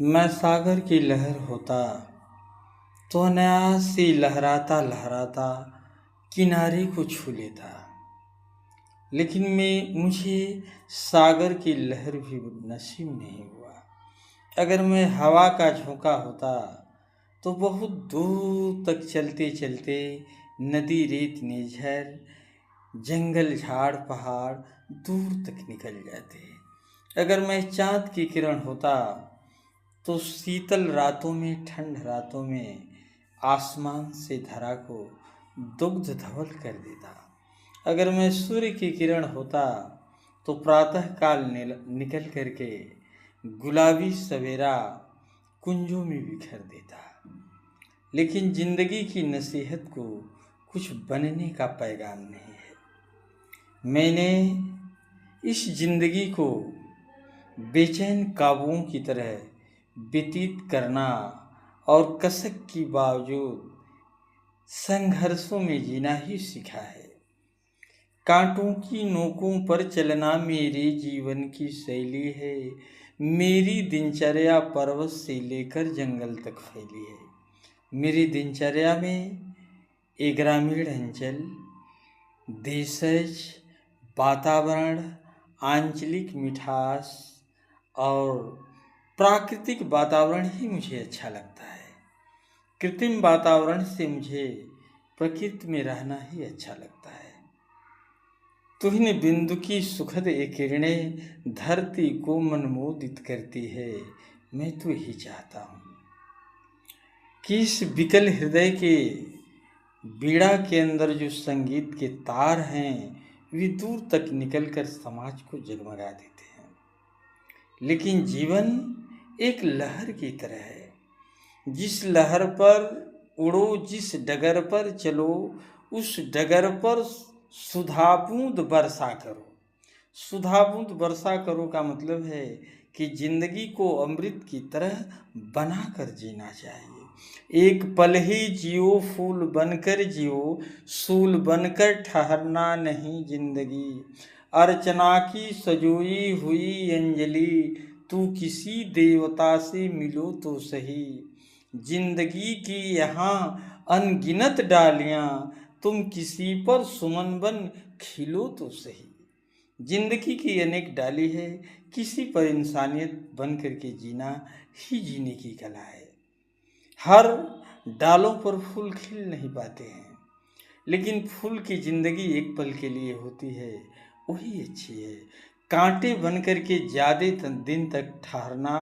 मैं सागर की लहर होता तो अनायास सी लहराता लहराता किनारे को छू लेता। लेकिन मुझे सागर की लहर भी नसीब नहीं हुआ। अगर मैं हवा का झोंका होता तो बहुत दूर तक चलते चलते नदी रेत निर्झर जंगल झाड़ पहाड़ दूर तक निकल जाते। अगर मैं चाँद की किरण होता तो शीतल रातों में ठंड रातों में आसमान से धरा को दुग्ध धवल कर देता। अगर मैं सूर्य की किरण होता तो प्रातः काल निकल करके गुलाबी सवेरा कुंजों में बिखर देता। लेकिन जिंदगी की नसीहत को कुछ बनने का पैगाम नहीं है। मैंने इस जिंदगी को बेचैन काबुओं की तरह व्यतीत करना और कसक की बावजूद संघर्षों में जीना ही सीखा है। कांटों की नोकों पर चलना मेरे जीवन की शैली है। मेरी दिनचर्या पर्वत से लेकर जंगल तक फैली है। मेरी दिनचर्या में एक ग्रामीण अंचल, देशज, वातावरण, आंचलिक मिठास और प्राकृतिक वातावरण ही मुझे अच्छा लगता है। कृत्रिम वातावरण से मुझे प्रकृति में रहना ही अच्छा लगता है। तुहिन बिंदु की सुखद ये किरणें धरती को मनमोदित करती है। मैं तो यही चाहता हूँ कि इस विकल हृदय के बीड़ा के अंदर जो संगीत के तार हैं वे दूर तक निकलकर समाज को जगमगा देते हैं। लेकिन जीवन एक लहर की तरह है। जिस लहर पर उड़ो, जिस डगर पर चलो, उस डगर पर सुधाबूंद वर्षा करो। सुधाबूंद वर्षा करो का मतलब है कि जिंदगी को अमृत की तरह बनाकर जीना चाहिए। एक पल ही जियो, फूल बनकर जियो, सूल बनकर ठहरना नहीं जिंदगी। अर्चना की सजोई हुई अंजलि, तू किसी देवता से मिलो तो सही। जिंदगी की यहाँ अनगिनत डालियाँ, तुम किसी पर सुमन बन खिलो तो सही। जिंदगी की अनेक डाली है, किसी पर इंसानियत बन करके जीना ही जीने की कला है। हर डालों पर फूल खिल नहीं पाते हैं, लेकिन फूल की जिंदगी एक पल के लिए होती है, वही अच्छी है। कांटे बन करके ज़्यादा दिन तक ठहरना